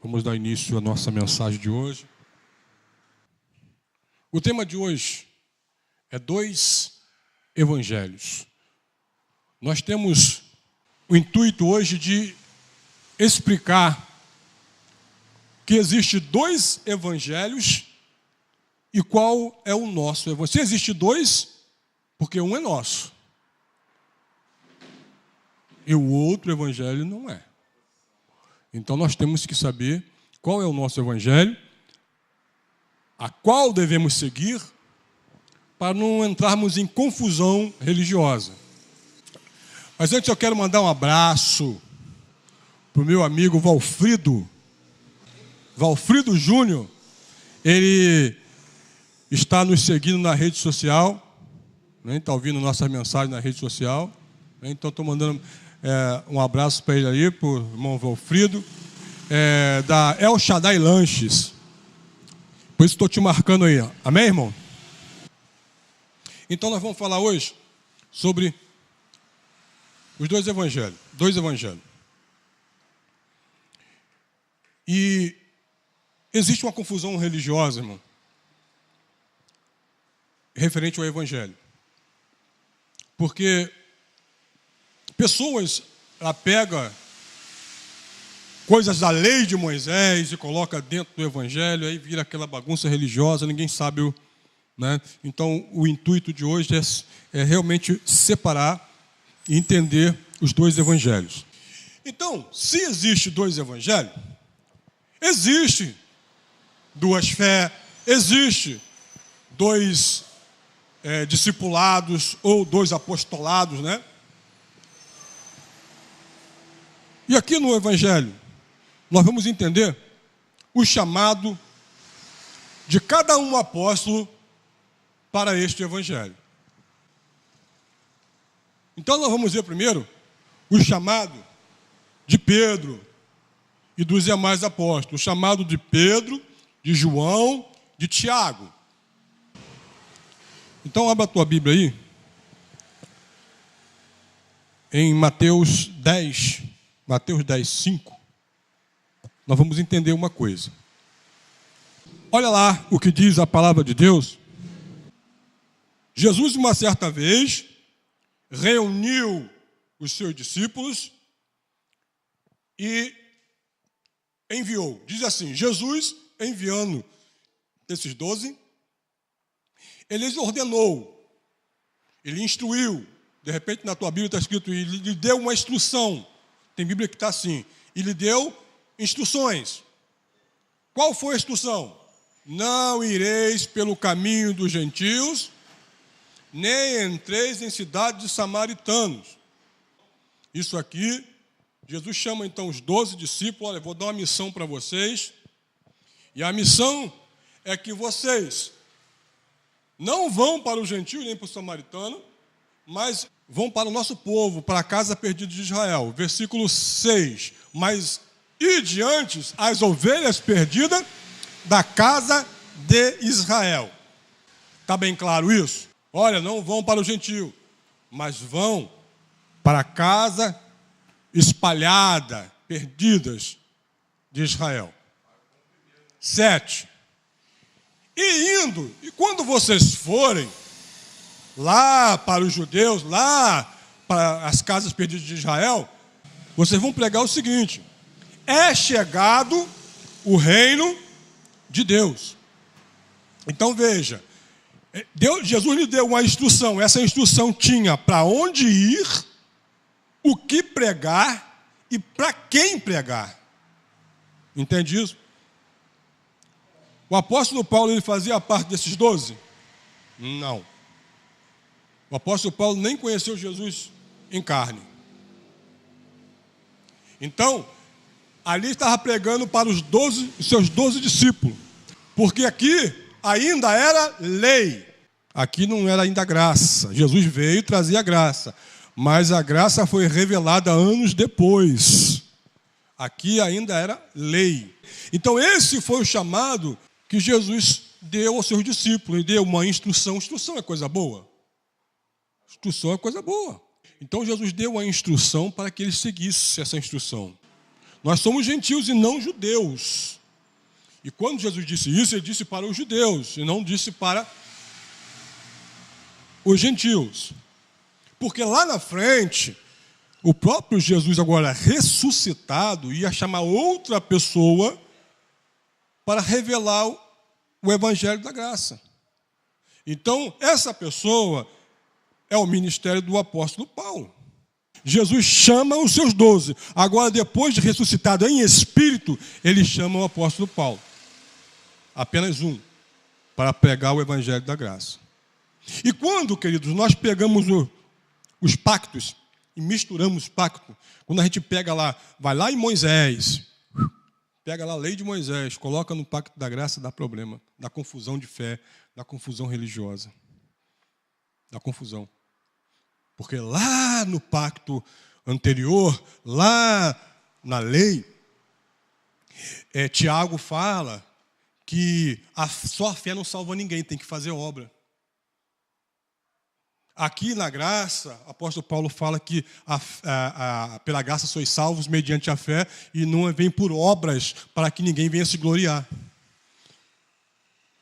Vamos dar início à nossa mensagem de hoje. O tema de hoje é 2 evangelhos. Nós temos o intuito hoje de explicar que existe 2 evangelhos e qual é o nosso evangelho. Se existe 2, porque um é nosso e o outro evangelho não é. Então nós temos que saber qual é o nosso evangelho, a qual devemos seguir, para não entrarmos em confusão religiosa. Mas antes eu quero mandar um abraço para o meu amigo Valfrido Júnior. Ele está nos seguindo na rede social, né? Está ouvindo nossas mensagens na rede social, né? Então estou mandando um abraço para ele aí, para o irmão Valfrido, da El Shaddai Lanches. Por isso estou te marcando aí. Amém, irmão? Então nós vamos falar hoje sobre os 2 evangelhos. 2 evangelhos. E existe uma confusão religiosa, irmão, referente ao evangelho. Porque pessoas pegam coisas da lei de Moisés e coloca dentro do evangelho, aí vira aquela bagunça religiosa, ninguém sabe né? Então o intuito de hoje é realmente separar e entender os 2 evangelhos. Então, se existe 2 evangelhos, existe 2 fé, existe 2 discipulados ou 2 apostolados, né? E aqui no evangelho, nós vamos entender o chamado de cada um apóstolo para este evangelho. Então nós vamos ver primeiro o chamado de Pedro e dos demais apóstolos. O chamado de Pedro, de João, de Tiago. Então abra a tua Bíblia aí, em Mateus 10, 5. Nós vamos entender uma coisa. Olha lá o que diz a palavra de Deus. Jesus, uma certa vez, reuniu os seus discípulos e enviou. Diz assim, Jesus, enviando esses 12, ele lhes ordenou, ele instruiu. De repente na tua Bíblia está escrito, ele lhe deu uma instrução. Tem Bíblia que está assim, e lhe deu instruções. Qual foi a instrução? Não ireis pelo caminho dos gentios, nem entreis em cidades de samaritanos. Isso aqui, Jesus chama então os 12 discípulos, olha, eu vou dar uma missão para vocês, e a missão é que vocês não vão para o gentio nem para o samaritano, mas vão para o nosso povo, para a casa perdida de Israel. Versículo 6. Mas ide antes as ovelhas perdidas da casa de Israel. Está bem claro isso? Olha, não vão para o gentio, mas vão para a casa espalhada, perdidas de Israel. 7. E quando vocês forem lá para os judeus, lá para as casas perdidas de Israel, vocês vão pregar o seguinte: é chegado o reino de Deus. Então veja, Jesus lhe deu uma instrução, essa instrução tinha para onde ir, o que pregar e para quem pregar. Entende isso? O apóstolo Paulo, ele fazia parte desses 12? Não. O apóstolo Paulo nem conheceu Jesus em carne. Então, ali estava pregando para os seus 12 discípulos. Porque aqui ainda era lei. Aqui não era ainda graça. Jesus veio e trazia graça. Mas a graça foi revelada anos depois. Aqui ainda era lei. Então esse foi o chamado que Jesus deu aos seus discípulos. Ele deu uma instrução. Instrução é coisa boa? Instrução é coisa boa. Então Jesus deu a instrução para que eles seguissem essa instrução. Nós somos gentios e não judeus. E quando Jesus disse isso, ele disse para os judeus, e não disse para os gentios. Porque lá na frente, o próprio Jesus, agora ressuscitado, ia chamar outra pessoa para revelar o Evangelho da Graça. Então, essa pessoa é o ministério do apóstolo Paulo. Jesus chama os seus 12. Agora, depois de ressuscitado em espírito, ele chama o apóstolo Paulo. Apenas um, para pregar o Evangelho da Graça. E quando, queridos, nós pegamos os pactos e misturamos pacto, quando a gente pega lá, vai lá em Moisés, pega lá a lei de Moisés, coloca no pacto da graça, dá problema, dá confusão de fé, dá confusão religiosa, dá confusão. Porque lá no pacto anterior, lá na lei, Tiago fala que só a fé não salva ninguém, tem que fazer obra. Aqui na graça, o apóstolo Paulo fala que pela graça sois salvos mediante a fé e não vem por obras para que ninguém venha se gloriar.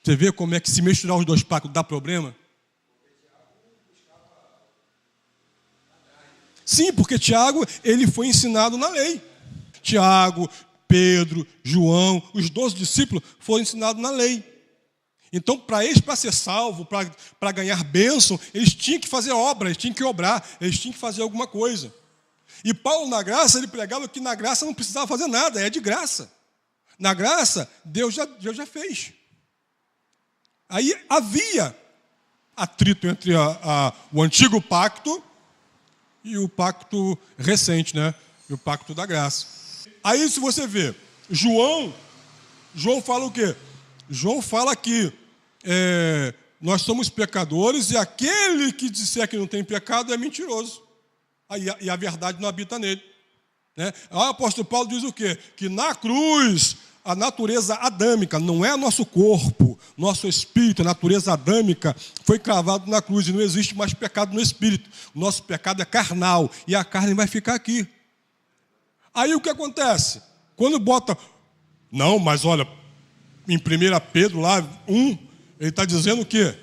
Você vê como é que se misturar os dois pactos dá problema? Sim, porque Tiago, ele foi ensinado na lei. Tiago, Pedro, João, os 12 discípulos foram ensinados na lei. Então, para eles, para ser salvo, para ganhar bênção, eles tinham que fazer obra, eles tinham que obrar, eles tinham que fazer alguma coisa. E Paulo, na graça, ele pregava que na graça não precisava fazer nada, é de graça. Na graça, Deus já fez. Aí havia atrito entre o antigo pacto e o pacto recente, né? E o pacto da graça. Aí, se você vê, João fala o quê? João fala que nós somos pecadores e aquele que disser que não tem pecado é mentiroso. E a verdade não habita nele. Né? O apóstolo Paulo diz o quê? Que na cruz, a natureza adâmica, não é nosso corpo, nosso espírito, a natureza adâmica foi cravado na cruz e não existe mais pecado no espírito. O nosso pecado é carnal e a carne vai ficar aqui. Aí o que acontece? Quando bota... Não, mas olha, em 1 Pedro, lá, 1, ele está dizendo o quê?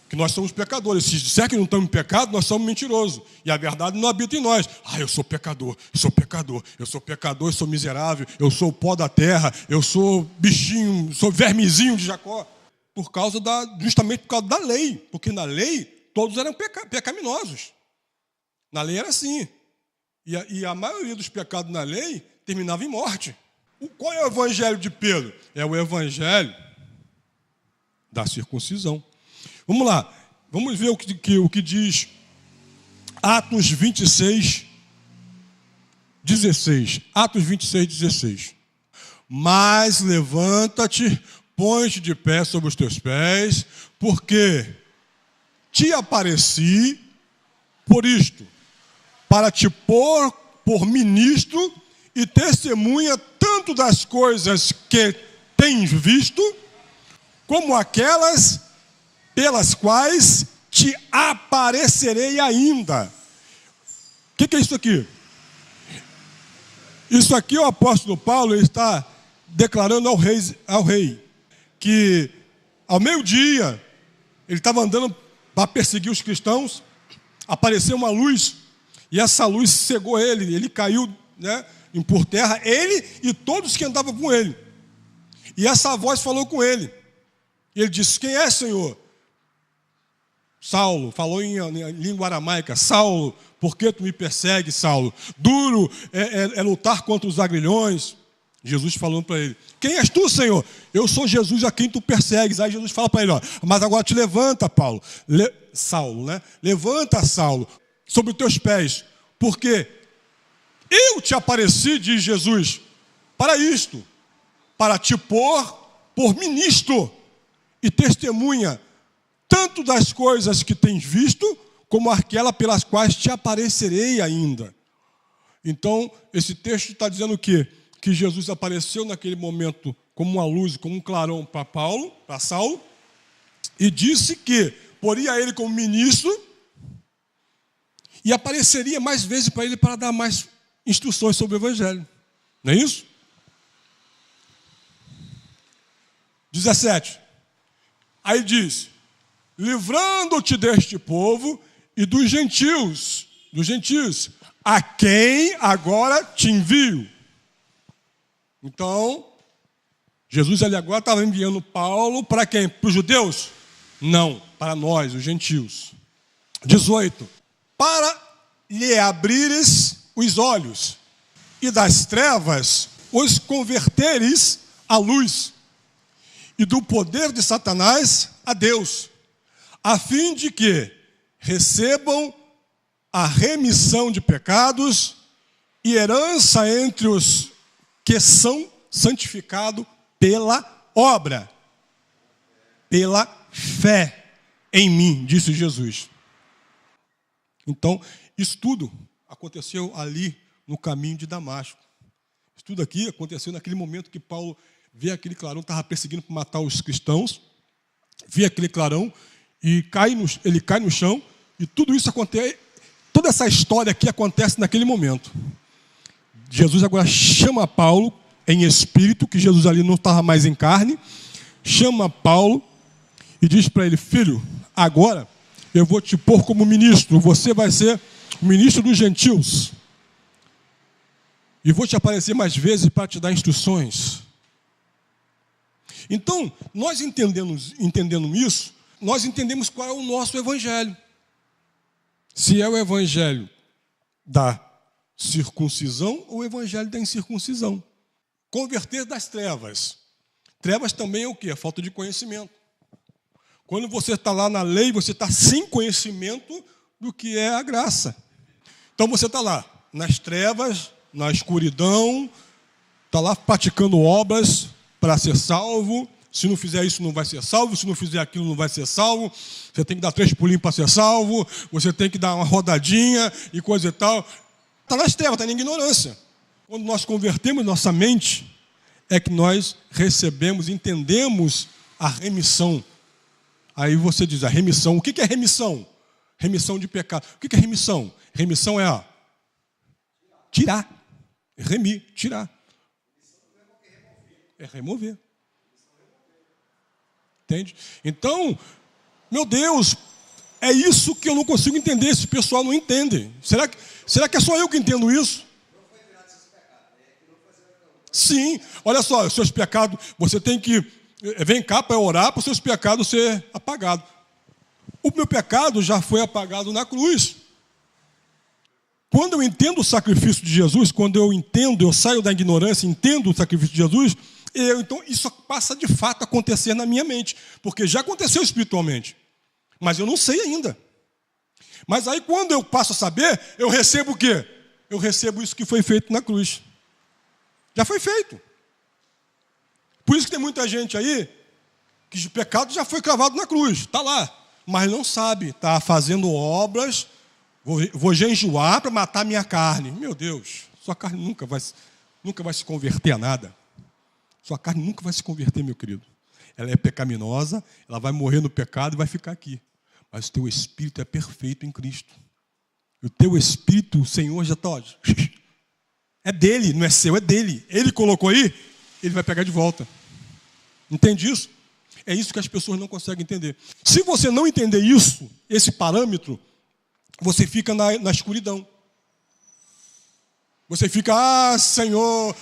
Que nós somos pecadores. Se disser que não estamos em pecado, nós somos mentirosos. E a verdade não habita em nós. Eu sou pecador, eu sou pecador, eu sou pecador, eu sou miserável, eu sou o pó da terra, eu sou bichinho, sou vermezinho de Jacó. Justamente por causa da lei. Porque na lei, todos eram pecaminosos. Na lei era assim. E a maioria dos pecados na lei terminava em morte. Qual é o evangelho de Pedro? É o evangelho da circuncisão. Vamos lá, vamos ver o que diz Atos 26, 16. Atos 26, 16. Mas levanta-te, põe-te de pé sobre os teus pés, porque te apareci por isto, para te pôr por ministro e testemunha tanto das coisas que tens visto, como aquelas pelas quais te aparecerei ainda. O que é isso aqui? Isso aqui o apóstolo Paulo está declarando ao rei que ao meio-dia ele estava andando para perseguir os cristãos, apareceu uma luz e essa luz cegou ele caiu, né, por terra, ele e todos que andavam com ele. E essa voz falou com ele. E ele disse: quem é, Senhor? Saulo, falou em língua aramaica: Saulo, por que tu me persegues, Saulo? Duro é lutar contra os agrilhões. Jesus falando para ele: quem és tu, Senhor? Eu sou Jesus a quem tu persegues. Aí Jesus fala para ele: mas agora te levanta, Saulo, né? Levanta, Saulo, sobre os teus pés, porque eu te apareci, diz Jesus, para isto, para te pôr por ministro e testemunha tanto das coisas que tens visto, como aquela pelas quais te aparecerei ainda. Então, esse texto está dizendo o quê? Que Jesus apareceu naquele momento como uma luz, como um clarão para Saulo, e disse que poria ele como ministro e apareceria mais vezes para ele para dar mais instruções sobre o Evangelho. Não é isso? 17. Aí diz: livrando-te deste povo e dos gentios, a quem agora te envio. Então, Jesus ali agora estava enviando Paulo para quem? Para os judeus? Não, para nós, os gentios. 18. Para lhe abrires os olhos e das trevas os converteres à luz e do poder de Satanás a Deus, a fim de que recebam a remissão de pecados e herança entre os que são santificados pela obra, pela fé em mim, disse Jesus. Então, isso tudo aconteceu ali no caminho de Damasco. Isso tudo aqui aconteceu naquele momento que Paulo vê aquele clarão, estava perseguindo para matar os cristãos, vê aquele clarão e ele cai no chão, e tudo isso acontece, toda essa história aqui acontece naquele momento. Jesus agora chama Paulo em espírito, que Jesus ali não estava mais em carne, chama Paulo e diz para ele: filho, agora eu vou te pôr como ministro, você vai ser o ministro dos gentios, e vou te aparecer mais vezes para te dar instruções. Então, nós entendendo isso, nós entendemos qual é o nosso evangelho. Se é o evangelho da circuncisão ou o evangelho da incircuncisão. Converter das trevas. Trevas também é o quê? A falta de conhecimento. Quando você está lá na lei, você está sem conhecimento do que é a graça. Então você está lá, nas trevas, na escuridão, está lá praticando obras para ser salvo. Se não fizer isso, não vai ser salvo. Se não fizer aquilo, não vai ser salvo. Você tem que dar 3 pulinhos para ser salvo. Você tem que dar uma rodadinha e coisa e tal. Está nas trevas, está na ignorância. Quando nós convertemos nossa mente, é que nós recebemos, entendemos a remissão. Aí você diz, a remissão. O que é remissão? Remissão de pecado. O que é remissão? Remissão é tirar. Remir, tirar. É remover. Entende? Então, meu Deus, é isso que eu não consigo entender. Esse pessoal não entende. Será que é só eu que entendo isso? Sim, olha só, os seus pecados, você tem que, vem cá para orar para os seus pecados ser apagados. O meu pecado já foi apagado na cruz. Quando eu entendo o sacrifício de Jesus, quando eu saio da ignorância, entendo o sacrifício de Jesus, então isso passa de fato a acontecer na minha mente, porque já aconteceu espiritualmente, mas eu não sei ainda. Mas aí quando eu passo a saber, eu recebo o quê? Eu recebo isso que foi feito na cruz. Já foi feito. Por isso que tem muita gente aí que o pecado já foi cravado na cruz, está lá, mas não sabe, está fazendo obras, vou jejuar para matar minha carne. Meu Deus, sua carne nunca vai se converter a nada. Sua carne nunca vai se converter, meu querido. Ela é pecaminosa, ela vai morrer no pecado e vai ficar aqui. Mas o teu espírito é perfeito em Cristo. E o teu espírito, o Senhor já está... É dele, não é seu, é dele. Ele colocou aí, ele vai pegar de volta. Entende isso? É isso que as pessoas não conseguem entender. Se você não entender isso, esse parâmetro, você fica na escuridão. Você fica, Senhor,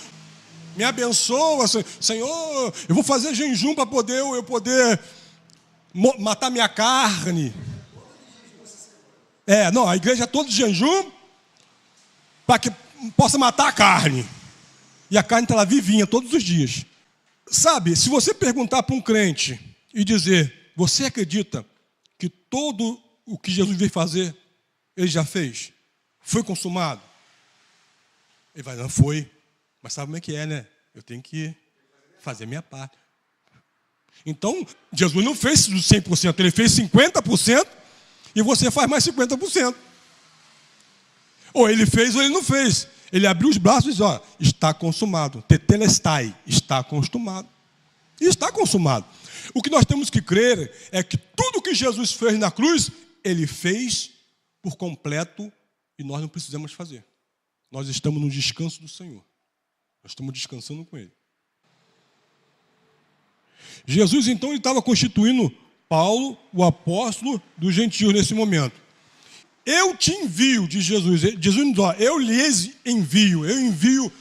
me abençoa, Senhor, eu vou fazer jejum para eu poder matar minha carne. A igreja é toda de jejum para que possa matar a carne. E a carne está lá vivinha todos os dias. Sabe, se você perguntar para um crente e dizer, você acredita que todo o que Jesus veio fazer, ele já fez? Foi consumado? Ele vai, não foi. Mas sabe como é que é, né? Eu tenho que fazer minha parte. Então, Jesus não fez 100%, ele fez 50% e você faz mais 50%. Ou ele fez ou ele não fez. Ele abriu os braços e disse, está consumado. Tetelestai, está consumado. E está consumado. O que nós temos que crer é que tudo que Jesus fez na cruz, ele fez por completo e nós não precisamos fazer. Nós estamos no descanso do Senhor. Nós estamos descansando com ele. Jesus, então, ele estava constituindo Paulo, o apóstolo dos gentios nesse momento. Eu te envio, diz Jesus. Jesus não diz, ó, eu lhes envio. Eu envio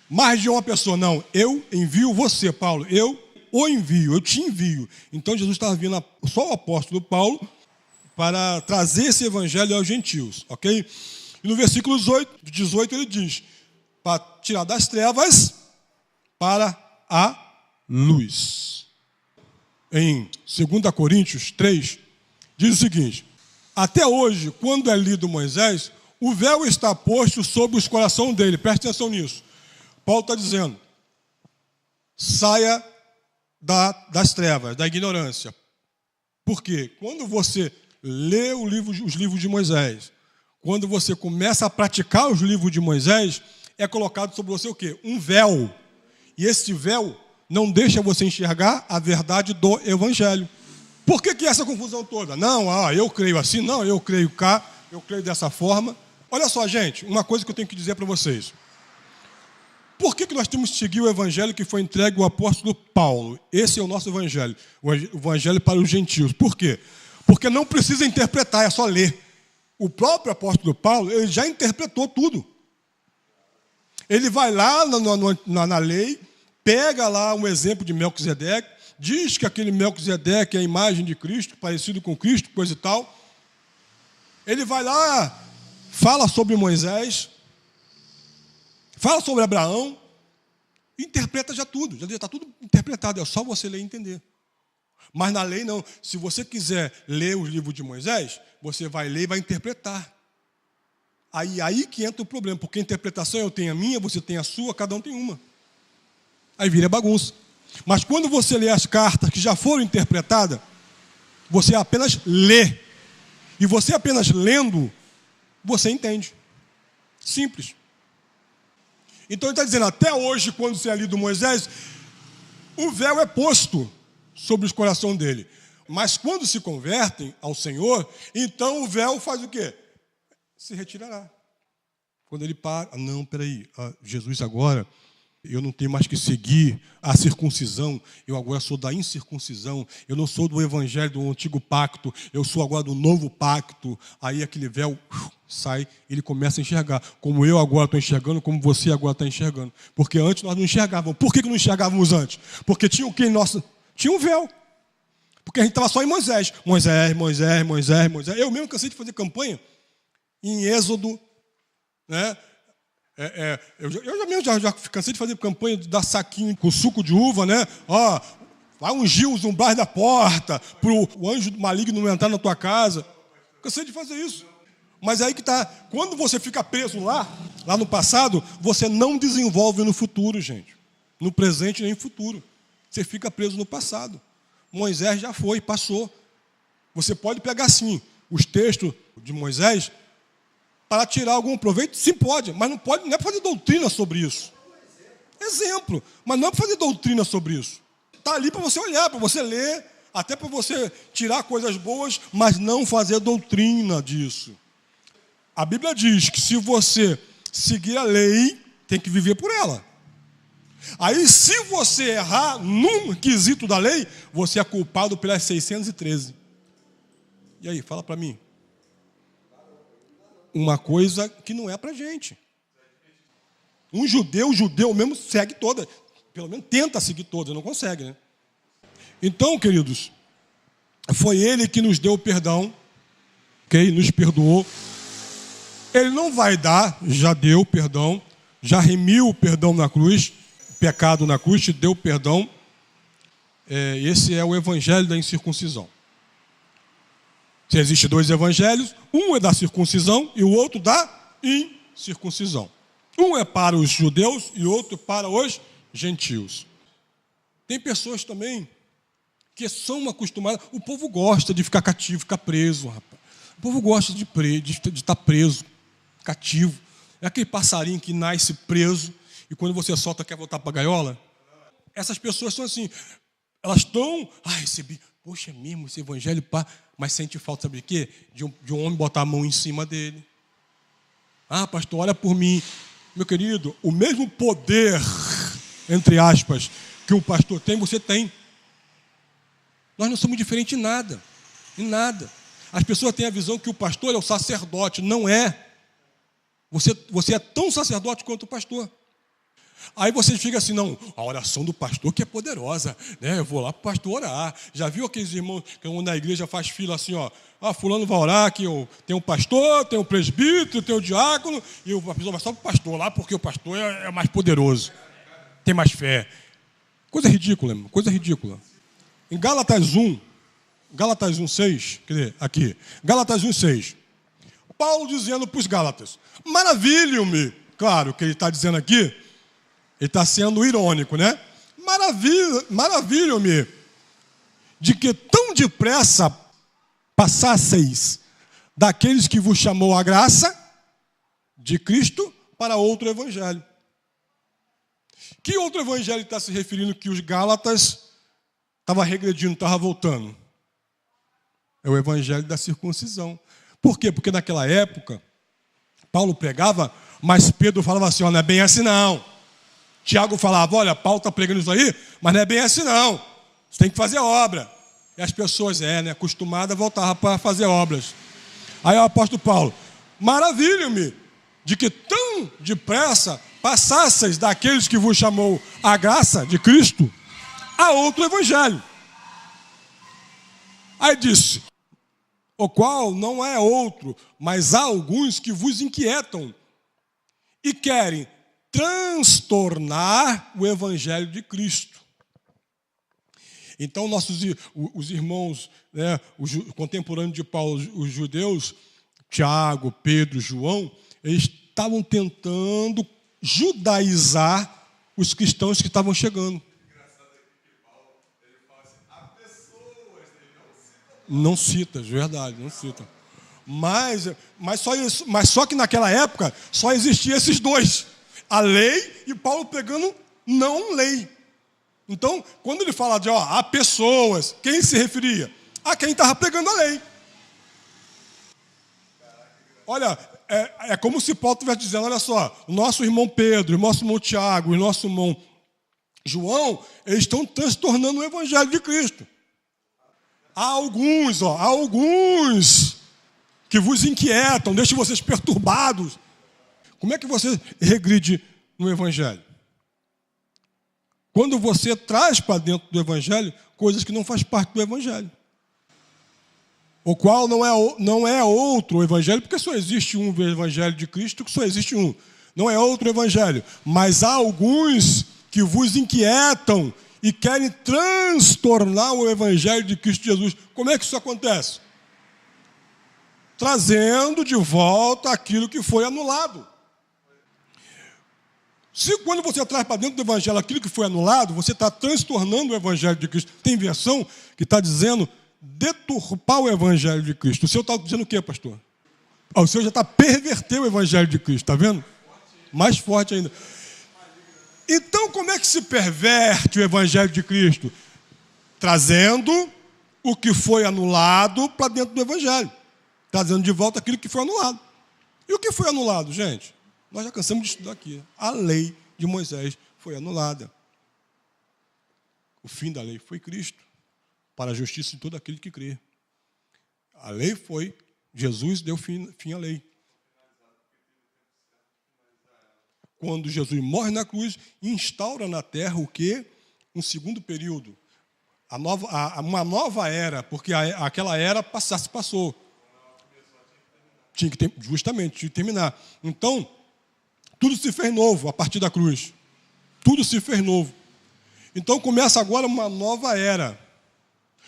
mais de uma pessoa. Não, eu envio você, Paulo. Eu o envio, eu te envio. Então, Jesus estava vindo só o apóstolo Paulo para trazer esse evangelho aos gentios, ok? E no versículo 18 ele diz, para tirar das trevas para a luz. Em 2 Coríntios 3, diz o seguinte, até hoje, quando é lido Moisés, o véu está posto sobre os corações dele, preste atenção nisso. Paulo está dizendo, saia das trevas, da ignorância. Por quê? Quando você lê os livros de Moisés, quando você começa a praticar os livros de Moisés, é colocado sobre você o quê? Um véu. E esse véu não deixa você enxergar a verdade do evangelho. Por que essa confusão toda? Não, eu creio assim, não, eu creio cá, eu creio dessa forma. Olha só, gente, uma coisa que eu tenho que dizer para vocês. Por que nós temos que seguir o evangelho que foi entregue ao apóstolo Paulo? Esse é o nosso evangelho, o evangelho para os gentios. Por quê? Porque não precisa interpretar, é só ler. O próprio apóstolo Paulo, ele já interpretou tudo. Ele vai lá na lei, pega lá um exemplo de Melquisedeque, diz que aquele Melquisedeque é a imagem de Cristo, parecido com Cristo, coisa e tal. Ele vai lá, fala sobre Moisés, fala sobre Abraão, interpreta já tudo, já está tudo interpretado, é só você ler e entender. Mas na lei não, se você quiser ler os livros de Moisés, você vai ler e vai interpretar. Aí que entra o problema, porque a interpretação eu tenho a minha, você tem a sua, cada um tem uma. Aí vira bagunça. Mas quando você lê as cartas que já foram interpretadas, você apenas lê. E você apenas lendo, você entende. Simples. Então ele está dizendo, até hoje, quando você é lido Moisés, o véu é posto sobre os corações dele. Mas quando se convertem ao Senhor, então o véu faz o quê? Se retirará. Quando ele para, não, peraí, Jesus agora, eu não tenho mais que seguir a circuncisão, eu agora sou da incircuncisão, eu não sou do evangelho do antigo pacto, eu sou agora do novo pacto. Aí aquele véu sai, ele começa a enxergar, como eu agora estou enxergando, como você agora está enxergando. Porque antes nós não enxergávamos. Por que não enxergávamos antes? Porque tinha o que nosso? Tinha um véu. Porque a gente estava só em Moisés. Moisés. Eu mesmo cansei de fazer campanha em Êxodo, né? Eu já cansei de fazer campanha de dar saquinho com suco de uva, né? Vai ungir os umbrais da porta para o anjo maligno não entrar na tua casa. Cansei de fazer isso. Mas aí que está, quando você fica preso lá no passado, você não desenvolve no futuro, gente. No presente nem no futuro. Você fica preso no passado. Moisés já foi, passou. Você pode pegar, sim, os textos de Moisés para tirar algum proveito? Sim, pode, mas não é para fazer doutrina sobre isso. Exemplo, mas não é para fazer doutrina sobre isso. Está ali para você olhar, para você ler, até para você tirar coisas boas, mas não fazer doutrina disso. A Bíblia diz que se você seguir a lei, tem que viver por ela. Aí, se você errar num quesito da lei, você é culpado pelas 613. E aí, fala para mim. Uma coisa que não é para gente. Um judeu mesmo segue todas. Pelo menos tenta seguir todas, não consegue, né? Então, queridos, foi ele que nos deu o perdão, ok? Nos perdoou. Ele não vai dar, já deu perdão, já remiu o perdão na cruz, pecado na cruz, te deu perdão. Esse é o evangelho da incircuncisão. Se existem dois evangelhos, um é da circuncisão e o outro da incircuncisão. Um é para os judeus e outro para os gentios. Tem pessoas também que são acostumadas. O povo gosta de ficar cativo, ficar preso, rapaz. O povo gosta de estar preso, cativo. É aquele passarinho que nasce preso e quando você solta quer voltar para a gaiola. Essas pessoas são assim, elas estão, recebi, poxa, é mesmo esse evangelho, pá, mas sente falta, sabe de quê? De um homem botar a mão em cima dele. Pastor, olha por mim. Meu querido, o mesmo poder, entre aspas, que um pastor tem, você tem. Nós não somos diferentes em nada. Em nada. As pessoas têm a visão que o pastor é o sacerdote. Não é. Você é tão sacerdote quanto o pastor. Aí você fica assim, não, a oração do pastor que é poderosa, né? Eu vou lá para o pastor orar. Já viu aqueles irmãos que na igreja faz fila assim, ó, fulano vai orar, que tem um pastor, tem um presbítero, tem um diácono, e a pessoa vai só para o pastor lá, porque o pastor é mais poderoso, tem mais fé. Coisa ridícula, irmão, coisa ridícula. Em Gálatas 1:6, quer dizer, aqui, Gálatas 1:6, Paulo dizendo para os Gálatas, maravilho-me, claro, que ele está dizendo aqui, ele está sendo irônico, né? Maravilho-me de que tão depressa passasseis daqueles que vos chamou a graça de Cristo para outro evangelho. Que outro evangelho está se referindo que os Gálatas estavam regredindo, estavam voltando? É o evangelho da circuncisão. Por quê? Porque naquela época, Paulo pregava, mas Pedro falava assim, ó, não é bem assim não. Tiago falava, olha, Paulo está pregando isso aí, mas não é bem assim não. Você tem que fazer obra. E as pessoas, acostumadas, voltavam para fazer obras. Aí o apóstolo Paulo, maravilho-me de que tão depressa passasseis daqueles que vos chamou a graça de Cristo a outro evangelho. Aí disse, o qual não é outro, mas há alguns que vos inquietam e querem transtornar o evangelho de Cristo. Então, os irmãos, né, os contemporâneos de Paulo, os judeus, Tiago, Pedro, João, eles estavam tentando judaizar os cristãos que estavam chegando. Não cita, verdade, não cita. Mas só que naquela época só existiam esses dois, a lei e Paulo pegando não lei. Então, quando ele fala de há pessoas, quem se referia? A quem estava pegando a lei. Olha, é como se Paulo estivesse dizendo, olha só, o nosso irmão Pedro, o nosso irmão Tiago, o nosso irmão João, eles estão transtornando o evangelho de Cristo. Há alguns que vos inquietam, deixam vocês perturbados. Como é que você regride no evangelho? Quando você traz para dentro do evangelho coisas que não fazem parte do evangelho. O qual não é outro evangelho, porque só existe um evangelho de Cristo, que só existe um. Não é outro evangelho. Mas há alguns que vos inquietam e querem transtornar o evangelho de Cristo Jesus. Como é que isso acontece? Trazendo de volta aquilo que foi anulado. Se quando você traz para dentro do evangelho aquilo que foi anulado, você está transtornando o evangelho de Cristo. Tem versão que está dizendo deturpar o evangelho de Cristo. O senhor está dizendo o quê, pastor? O senhor já está pervertendo o evangelho de Cristo, está vendo? Mais forte ainda. Então, como é que se perverte o evangelho de Cristo? Trazendo o que foi anulado para dentro do evangelho. Trazendo de volta aquilo que foi anulado. E o que foi anulado, gente? Nós já cansamos de estudar aqui. A lei de Moisés foi anulada. O fim da lei foi Cristo, para a justiça de todo aquele que crê. A lei foi, Jesus deu fim à lei. Quando Jesus morre na cruz, instaura na terra o quê? Um segundo período. Uma nova era, porque aquela era se passou. Tinha que terminar. Então, tudo se fez novo a partir da cruz. Tudo se fez novo. Então começa agora uma nova era.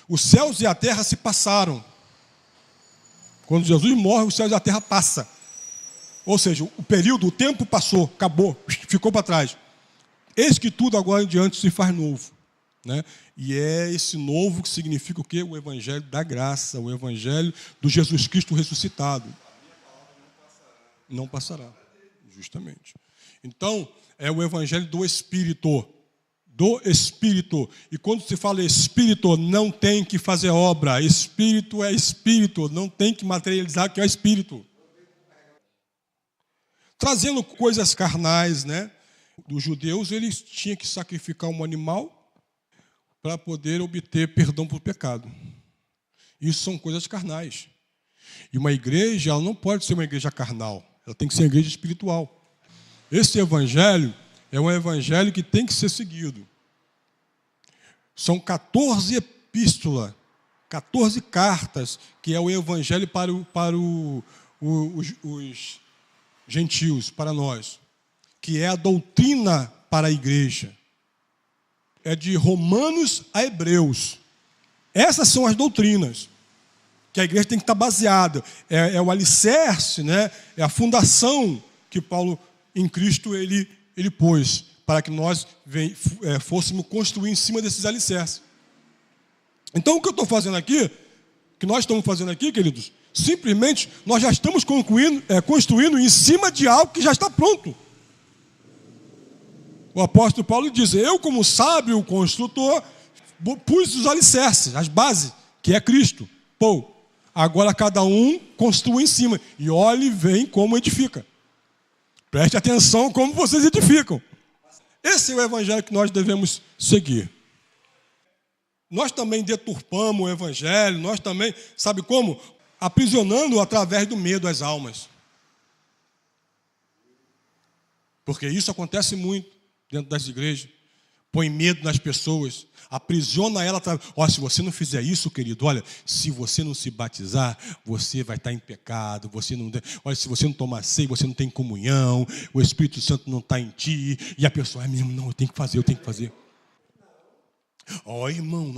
Os céus e a terra se passaram. Quando Jesus morre, os céus e a terra passam. Ou seja, o período, o tempo passou, acabou, ficou para trás. Eis que tudo agora em diante se faz novo. Né? E é esse novo que significa o quê? O evangelho da graça, o evangelho do Jesus Cristo ressuscitado. Não passará. Justamente. Então, é o evangelho do Espírito. Do Espírito. E quando se fala Espírito, não tem que fazer obra. Espírito é Espírito. Não tem que materializar que é Espírito. trazendo coisas carnais, né? Os judeus, eles tinham que sacrificar um animal para poder obter perdão por pecado. Isso são coisas carnais. E uma igreja, ela não pode ser uma igreja carnal, ela tem que ser uma igreja espiritual. Esse evangelho é um evangelho que tem que ser seguido. São 14 epístolas, 14 cartas, que é o evangelho para os gentios, para nós, que é a doutrina para a igreja. É de Romanos a Hebreus. Essas são as doutrinas que a igreja tem que estar baseada. É o alicerce, né? É a fundação que Paulo, em Cristo, ele pôs, para que nós fôssemos construir em cima desses alicerces. Então, o que eu estou fazendo aqui, que nós estamos fazendo aqui, queridos, simplesmente nós já estamos construindo em cima de algo que já está pronto. O apóstolo Paulo diz: eu, como sábio construtor, pus os alicerces, as bases, que é Cristo. Pô, agora cada um construa em cima. E olhe e vem como edifica. Preste atenção como vocês edificam. Esse é o evangelho que nós devemos seguir. Nós também deturpamos o evangelho, nós também, sabe como? Aprisionando através do medo as almas. Porque isso acontece muito dentro das igrejas. Põe medo nas pessoas, aprisiona ela. Olha, se você não fizer isso, querido, olha, se você não se batizar, você vai estar em pecado. Olha, se você não tomar ceia, você não tem comunhão, o Espírito Santo não está em ti. E a pessoa, mesmo, não, eu tenho que fazer. Ó, irmão,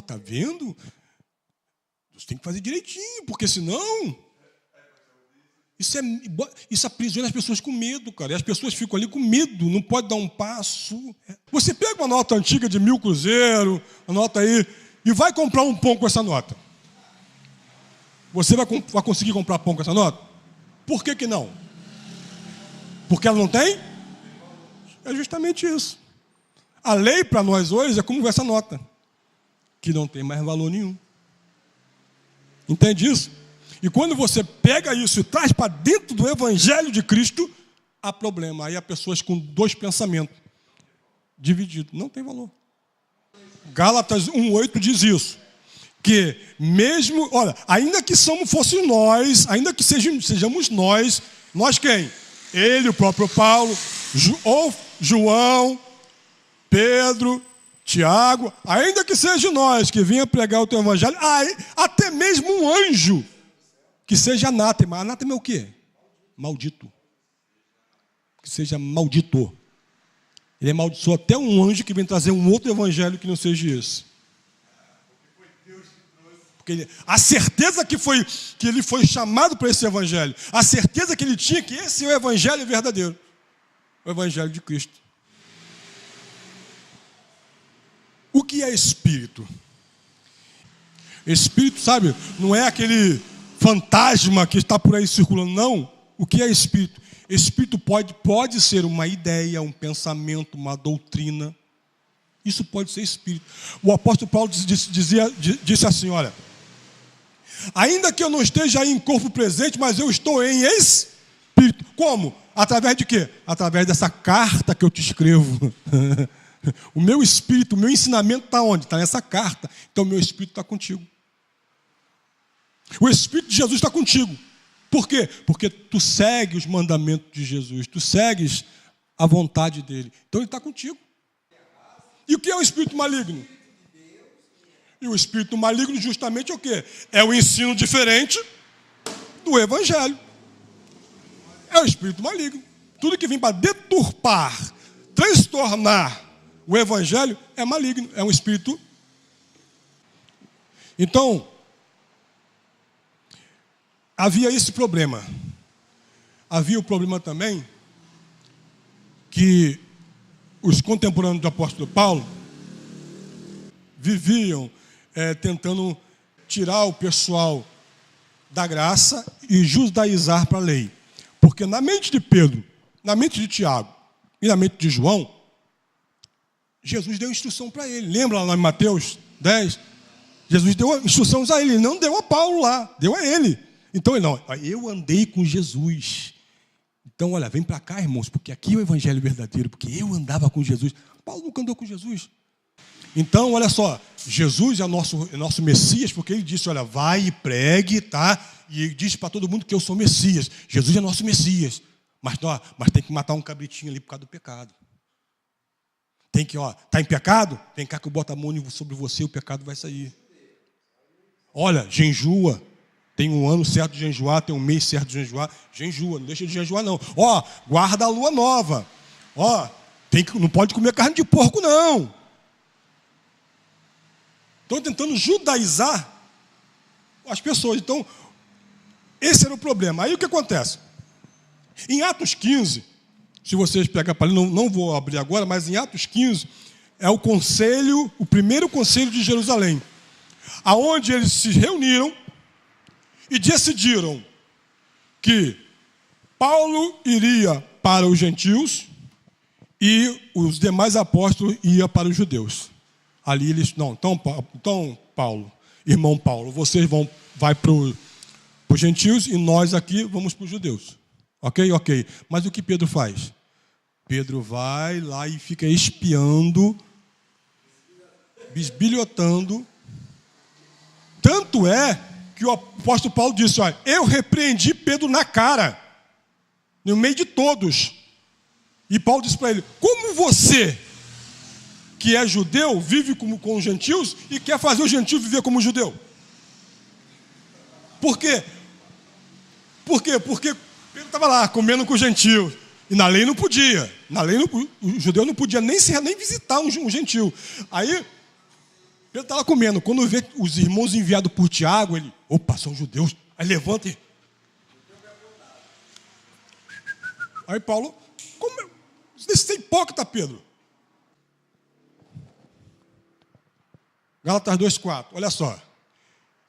tá vendo? Você tem que fazer direitinho, porque senão... Isso aprisiona as pessoas com medo, cara. E as pessoas ficam ali com medo, não pode dar um passo. Você pega uma nota antiga de 1000 cruzeiros, uma nota aí, e vai comprar um pão com essa nota. Você vai conseguir comprar pão com essa nota? Por que não? Porque ela não tem? É justamente isso. A lei para nós hoje é como essa nota, que não tem mais valor nenhum. Entende isso? E quando você pega isso e traz para dentro do evangelho de Cristo, há problema. Aí há pessoas com dois pensamentos divididos. Não tem valor. Gálatas 1:8 diz isso. Que mesmo, olha, ainda que fosse nós, ainda que sejamos nós quem? Ele, o próprio Paulo, ou João, Pedro, Tiago, ainda que seja nós que vinha pregar o teu evangelho, até mesmo um anjo que seja anátema. Anátema é o quê? Maldito. Que seja maldito. Ele amaldiçoou até um anjo que vem trazer um outro evangelho que não seja esse. Porque a certeza que ele foi chamado para esse evangelho, a certeza que ele tinha que esse é o evangelho verdadeiro, o evangelho de Cristo. O que é espírito? Espírito, sabe, não é aquele fantasma que está por aí circulando, não. O que é espírito? Espírito pode ser uma ideia, um pensamento, uma doutrina. Isso pode ser espírito. O apóstolo Paulo disse assim, olha, ainda que eu não esteja aí em corpo presente, mas eu estou em espírito. Como? Através de quê? Através dessa carta que eu te escrevo. O meu espírito, o meu ensinamento está onde? Está nessa carta. Então o meu espírito está contigo. O Espírito de Jesus está contigo. Por quê? Porque tu segue os mandamentos de Jesus, tu segues a vontade dele. Então ele está contigo. E o que é o espírito maligno? E o espírito maligno justamente é o quê? É o ensino diferente do evangelho. É o espírito maligno. Tudo que vem para deturpar, transtornar o evangelho é maligno, é um espírito. Então, havia esse problema. Havia o problema também que os contemporâneos do apóstolo Paulo viviam tentando tirar o pessoal da graça e judaizar para a lei. Porque na mente de Pedro, na mente de Tiago e na mente de João, Jesus deu instrução para ele. Lembra lá em Mateus 10? Jesus deu instruções a ele, não deu a Paulo lá, deu a ele. Então ele não, eu andei com Jesus. Então, olha, vem para cá, irmãos, porque aqui é o evangelho verdadeiro, porque eu andava com Jesus. Paulo nunca andou com Jesus. Então, olha só, Jesus é nosso Messias, porque ele disse, olha, vai e pregue, tá? E diz para todo mundo que eu sou Messias. Jesus é nosso Messias. Mas tem que matar um cabritinho ali por causa do pecado. Tem que, tá em pecado? Vem cá que eu boto a mão sobre você e o pecado vai sair. Olha, jejua. Tem um ano certo de jejuar, tem um mês certo de jejuar. Jejua, não deixa de jejuar não. Guarda a lua nova. Não pode comer carne de porco não. Estão tentando judaizar as pessoas. Então, esse era o problema. Aí o que acontece? Em Atos 15, se vocês pegarem para ler, não vou abrir agora, mas em Atos 15, é o primeiro conselho de Jerusalém, aonde eles se reuniram e decidiram que Paulo iria para os gentios e os demais apóstolos iam para os judeus. Ali eles, então Paulo, irmão Paulo, vocês vai para os gentios e nós aqui vamos para os judeus. Ok? Mas o que Pedro faz? Pedro vai lá e fica espiando, bisbilhotando. Tanto é que o apóstolo Paulo disse, eu repreendi Pedro na cara, no meio de todos. E Paulo disse para ele, como você, que é judeu, vive com os gentios e quer fazer os gentios viver como judeu? Por quê? Porque Pedro estava lá comendo com os gentios. E na lei não podia. O judeu não podia nem visitar um gentil. Aí Pedro estava comendo. Quando vê os irmãos enviados por Tiago, ele, são judeus. Aí levanta e... Aí Paulo, você é hipócrita, Pedro. Gálatas 2,4, olha só.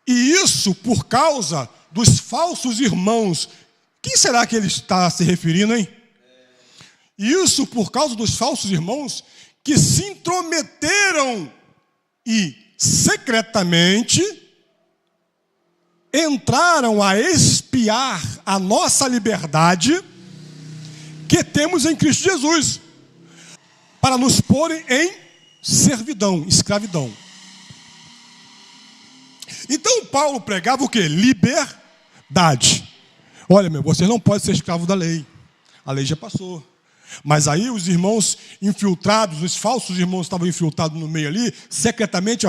E isso por causa dos falsos irmãos. Quem será que ele está se referindo, hein? Isso por causa dos falsos irmãos que se intrometeram e secretamente entraram a espiar a nossa liberdade que temos em Cristo Jesus, para nos porem em servidão, escravidão. Então Paulo pregava o quê? Liberdade. Olha, vocês não podem ser escravos da lei. A lei já passou. Mas aí os irmãos infiltrados, os falsos irmãos estavam infiltrados no meio ali, secretamente,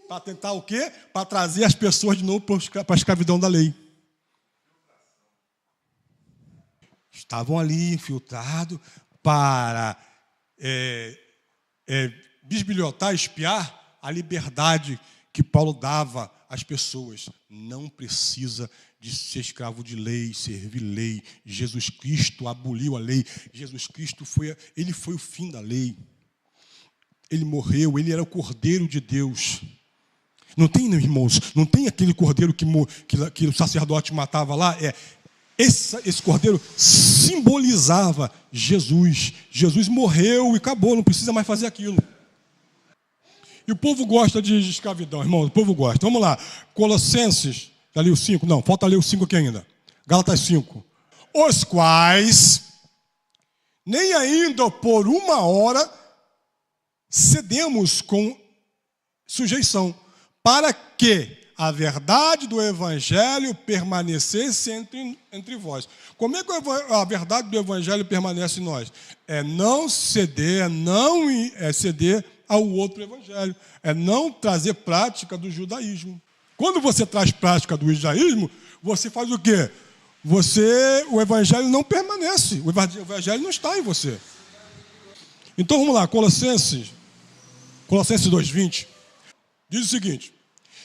para tentar o quê? Para trazer as pessoas de novo para a escravidão da lei. Estavam ali infiltrados para bisbilhotar, espiar a liberdade que Paulo dava às pessoas. Não precisa de ser escravo de lei, servir lei. Jesus Cristo aboliu a lei. Jesus Cristo ele foi o fim da lei. Ele morreu, ele era o Cordeiro de Deus. Não tem, irmãos, não tem aquele cordeiro que o sacerdote matava lá. Esse cordeiro simbolizava Jesus. Jesus morreu e acabou, não precisa mais fazer aquilo. E o povo gosta de escravidão, irmão, o povo gosta. Vamos lá, Colossenses, já li o 5? Não, falta ler o 5 aqui ainda. Gálatas 5. Os quais, nem ainda por uma hora, cedemos com sujeição, para que a verdade do Evangelho permanecesse entre vós. Como é que a verdade do Evangelho permanece em nós? É não ceder, ceder ao outro Evangelho. É não trazer prática do judaísmo. Quando você traz prática do judaísmo, você faz o quê? O Evangelho não permanece. O Evangelho não está em você. Então vamos lá, Colossenses 2:20. Diz o seguinte: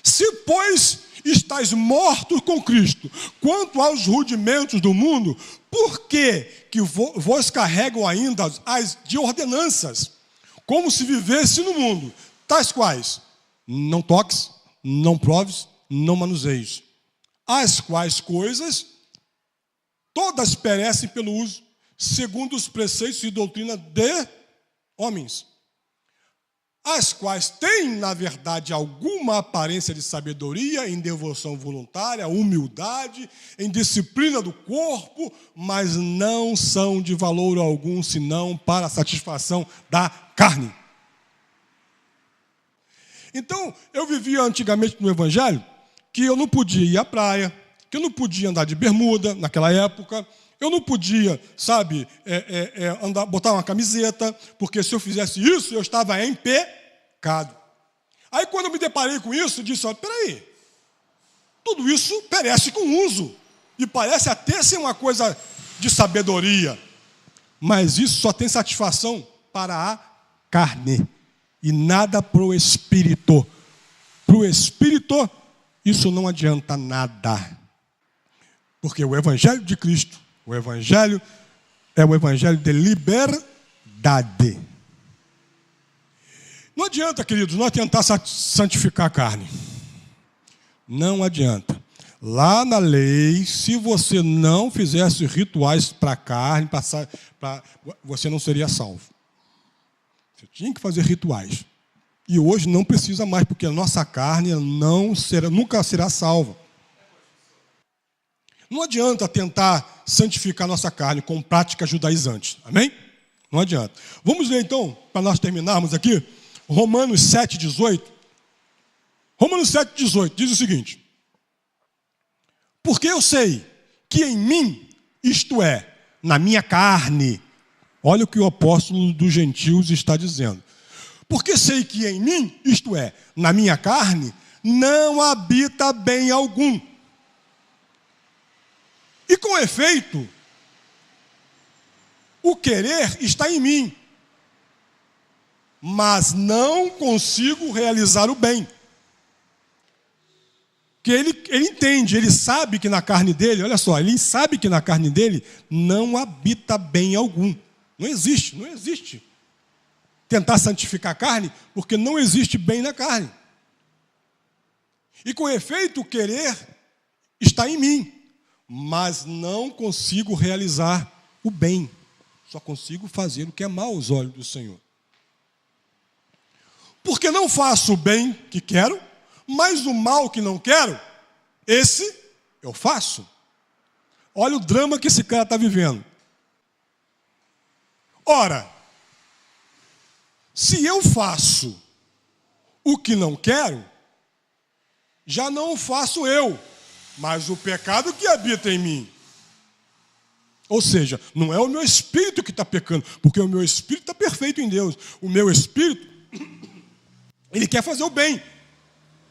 se, pois, estáis mortos com Cristo, quanto aos rudimentos do mundo, por que vos carregam ainda as de ordenanças, como se vivesse no mundo, tais quais: não toques, não proves, não manuseies, as quais coisas todas perecem pelo uso, segundo os preceitos e doutrina de homens. as quais têm, na verdade, alguma aparência de sabedoria, em devoção voluntária, humildade, em disciplina do corpo, mas não são de valor algum, senão para a satisfação da carne. Então, eu vivia antigamente no Evangelho que eu não podia ir à praia, que eu não podia andar de bermuda naquela época, eu não podia, botar uma camiseta, porque se eu fizesse isso, eu estava em pecado. Aí, quando eu me deparei com isso, eu disse, olha, peraí, tudo isso parece com uso, e parece até ser uma coisa de sabedoria, mas isso só tem satisfação para a carne, e nada para o espírito. Para o espírito, isso não adianta nada, porque o Evangelho de Cristo, o Evangelho é o Evangelho de liberdade. Não adianta, queridos, nós tentar santificar a carne. Não adianta. Lá na lei, se você não fizesse rituais para a carne, você não seria salvo. Você tinha que fazer rituais. E hoje não precisa mais, porque a nossa carne nunca será salva. Não adianta tentar santificar nossa carne com práticas judaizantes. Amém? Não adianta. Vamos ler então, para nós terminarmos aqui, Romanos 7,18. Romanos 7,18 diz o seguinte: porque eu sei que em mim, isto é, na minha carne, olha o que o apóstolo dos gentios está dizendo. Porque sei que em mim, isto é, na minha carne, não habita bem algum. E com efeito, o querer está em mim, mas não consigo realizar o bem. Que ele entende, ele sabe que na carne dele, olha só, ele sabe que na carne dele não habita bem algum. Não existe. Tentar santificar a carne, porque não existe bem na carne. E com efeito, o querer está em mim, mas não consigo realizar o bem. Só consigo fazer o que é mal aos olhos do Senhor. Porque não faço o bem que quero, mas o mal que não quero, esse eu faço. Olha o drama que esse cara está vivendo. Ora, se eu faço o que não quero, já não o faço eu, mas o pecado que habita em mim. Ou seja, não é o meu espírito que está pecando, porque o meu espírito está perfeito em Deus. O meu espírito, ele quer fazer o bem,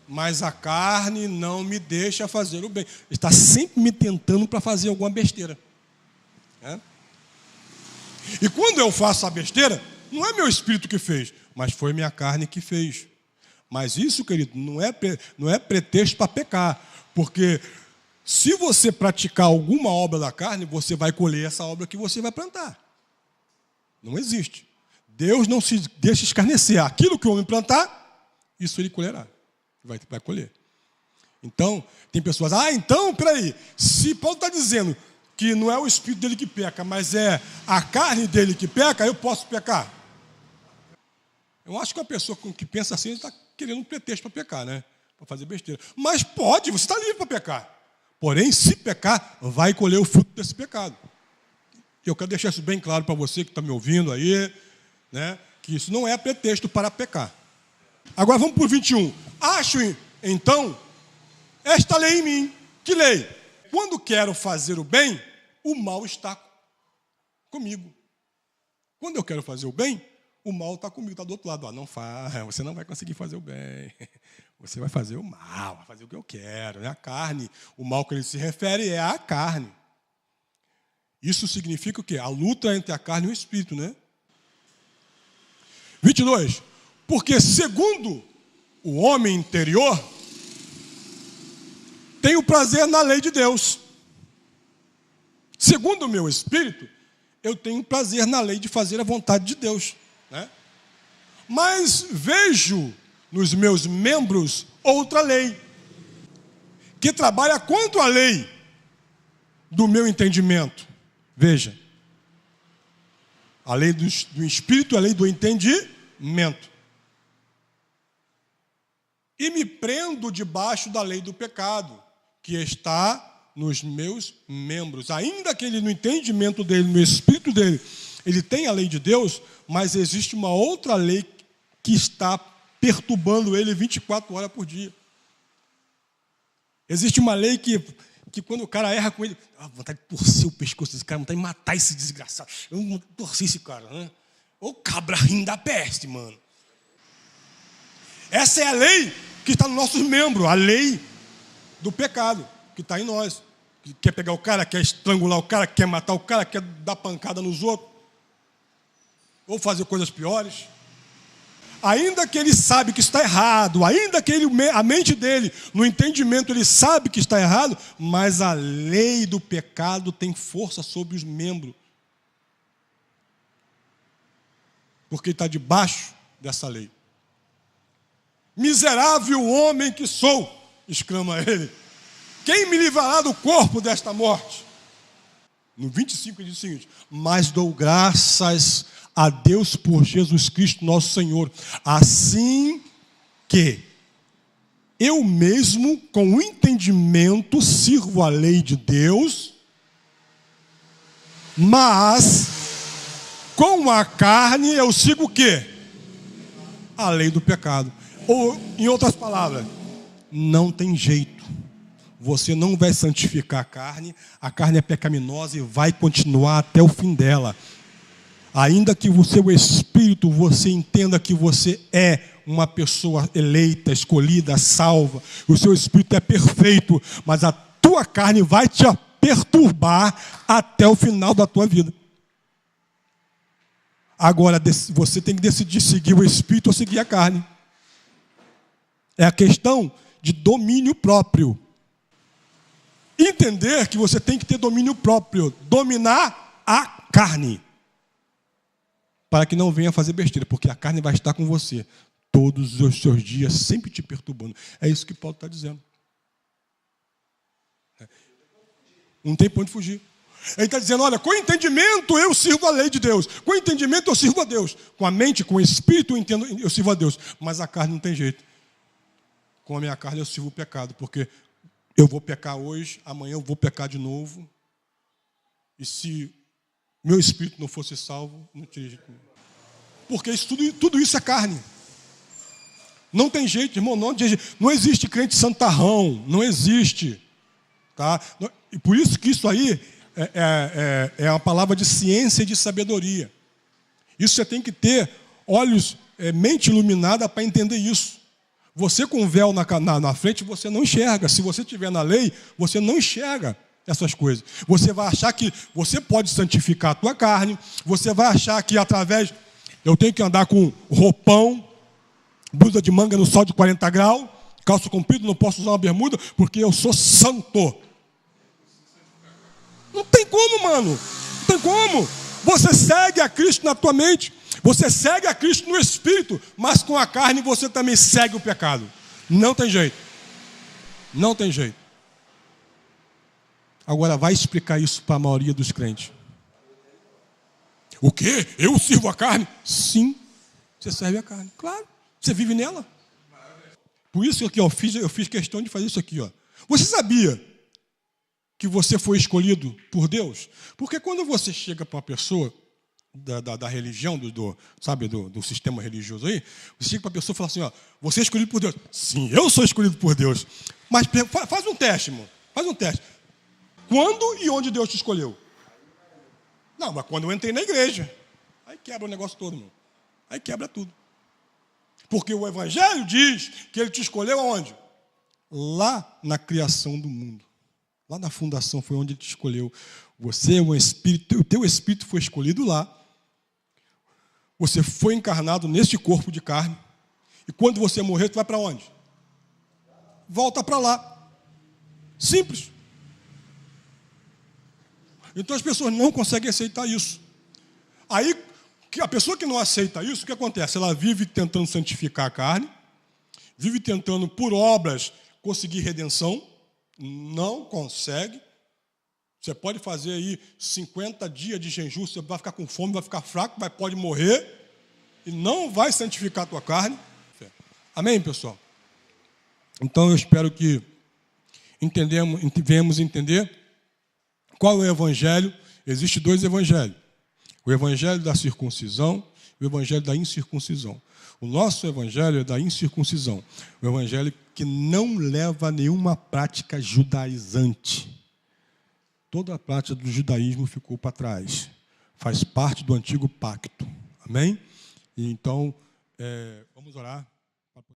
mas a carne não me deixa fazer o bem. Está sempre me tentando para fazer alguma besteira. E quando eu faço a besteira, não é meu espírito que fez, mas foi minha carne que fez. Mas isso, querido, não é pretexto para pecar, porque se você praticar alguma obra da carne, você vai colher essa obra que você vai plantar. Não existe. Deus não se deixa escarnecer. Aquilo que o homem plantar, isso ele colherá. Vai colher. Então, tem pessoas, então, peraí, se Paulo está dizendo que não é o espírito dele que peca, mas é a carne dele que peca, eu posso pecar? Eu acho que uma pessoa que pensa assim, está querendo um pretexto para pecar, né? Para fazer besteira. Mas pode, você está livre para pecar. Porém, se pecar, vai colher o fruto desse pecado. Eu quero deixar isso bem claro para você que está me ouvindo aí, né? Que isso não é pretexto para pecar. Agora vamos para o 21. Acho, então, esta lei em mim. Que lei? Quando quero fazer o bem, o mal está comigo. Quando eu quero fazer o bem, o mal está comigo, está do outro lado. Não faz, você não vai conseguir fazer o bem. Você vai fazer o mal, vai fazer o que eu quero. É a carne. O mal que ele se refere é a carne. Isso significa o quê? A luta entre a carne e o espírito, né? 22. Porque segundo o homem interior, tenho prazer na lei de Deus. Segundo o meu espírito, eu tenho prazer na lei de fazer a vontade de Deus, né? Mas vejo nos meus membros outra lei, que trabalha contra a lei do meu entendimento. Veja, a lei do espírito, a lei do entendimento. e me prendo debaixo da lei do pecado, que está nos meus membros. Ainda que ele, no entendimento dele, no espírito dele, ele tem a lei de Deus, mas existe uma outra lei que está perturbando ele 24 horas por dia. Existe uma lei que quando o cara erra com ele, vontade de torcer o pescoço desse cara, vontade de matar esse desgraçado. Eu não torci esse cara, né? Ô cabra rindo da peste, mano. Essa é a lei que está nos nossos membros, a lei do pecado, que está em nós. Que quer pegar o cara, quer estrangular o cara, quer matar o cara, quer dar pancada nos outros, ou fazer coisas piores. Ainda que ele sabe que está errado, ainda que a mente dele, no entendimento, ele sabe que está errado, mas a lei do pecado tem força sobre os membros. Porque ele está debaixo dessa lei. Miserável homem que sou, exclama ele. Quem me livrará do corpo desta morte? No 25 ele diz o seguinte: mas dou graças a Deus por Jesus Cristo nosso Senhor, assim que eu mesmo, com o entendimento, sirvo a lei de Deus, mas com a carne eu sigo o quê? A lei do pecado. Ou, em outras palavras, não tem jeito. Você não vai santificar a carne é pecaminosa e vai continuar até o fim dela. Ainda que o seu espírito, você entenda que você é uma pessoa eleita, escolhida, salva, o seu espírito é perfeito, mas a tua carne vai te perturbar até o final da tua vida. Agora, você tem que decidir seguir o espírito ou seguir a carne. É a questão de domínio próprio. Entender que você tem que ter domínio próprio, dominar a carne, para que não venha fazer besteira, porque a carne vai estar com você todos os seus dias, sempre te perturbando. É isso que Paulo está dizendo. Não tem para onde fugir. Ele está dizendo, olha, com entendimento eu sirvo a lei de Deus, com entendimento eu sirvo a Deus, com a mente, com o espírito eu sirvo a Deus, mas a carne não tem jeito. Com a minha carne eu sirvo o pecado, porque eu vou pecar hoje, amanhã eu vou pecar de novo, e se meu espírito não fosse salvo, não teria jeito nenhum. Porque tudo isso é carne. Não tem jeito, irmão, não existe crente santarrão, não existe. Tá? E por isso que isso aí é uma palavra de ciência e de sabedoria. Isso você tem que ter olhos, mente iluminada para entender isso. Você com o véu na frente, você não enxerga. Se você estiver na lei, você não enxerga essas coisas. Você vai achar que você pode santificar a tua carne, você vai achar que através... Eu tenho que andar com roupão, blusa de manga no sol de 40 graus, calço comprido, não posso usar uma bermuda, porque eu sou santo. Não tem como, mano. Não tem como. Você segue a Cristo na tua mente, você segue a Cristo no Espírito, mas com a carne você também segue o pecado. Não tem jeito. Não tem jeito. Agora vai explicar isso para a maioria dos crentes. O quê? Eu sirvo a carne? Sim, você serve a carne. Claro, você vive nela. Por isso que eu fiz questão de fazer isso aqui. Ó. Você sabia que você foi escolhido por Deus? Porque quando você chega para uma pessoa da religião, do sistema religioso aí, você chega para a pessoa e fala assim, ó, você é escolhido por Deus. Sim, eu sou escolhido por Deus. Mas faz um teste, irmão. Faz um teste. Quando e onde Deus te escolheu? Não, mas quando eu entrei na igreja. Aí quebra o negócio todo, irmão. Aí quebra tudo. Porque o Evangelho diz que ele te escolheu aonde? Lá na criação do mundo. Lá na fundação foi onde ele te escolheu. Você é um espírito, o teu espírito foi escolhido lá. Você foi encarnado neste corpo de carne. E quando você morrer, tu vai para onde? Volta para lá. Simples. Então as pessoas não conseguem aceitar isso. Aí, a pessoa que não aceita isso, o que acontece? Ela vive tentando santificar a carne, vive tentando, por obras, conseguir redenção, não consegue. Você pode fazer aí 50 dias de jejum, você vai ficar com fome, vai ficar fraco, pode morrer, e não vai santificar a tua carne. Amém, pessoal? Então, eu espero que venhamos entender qual é o evangelho. Existem dois evangelhos. O evangelho da circuncisão e o evangelho da incircuncisão. O nosso evangelho é da incircuncisão. O evangelho que não leva a nenhuma prática judaizante. Toda a prática do judaísmo ficou para trás. Faz parte do antigo pacto. Amém? Então, vamos orar.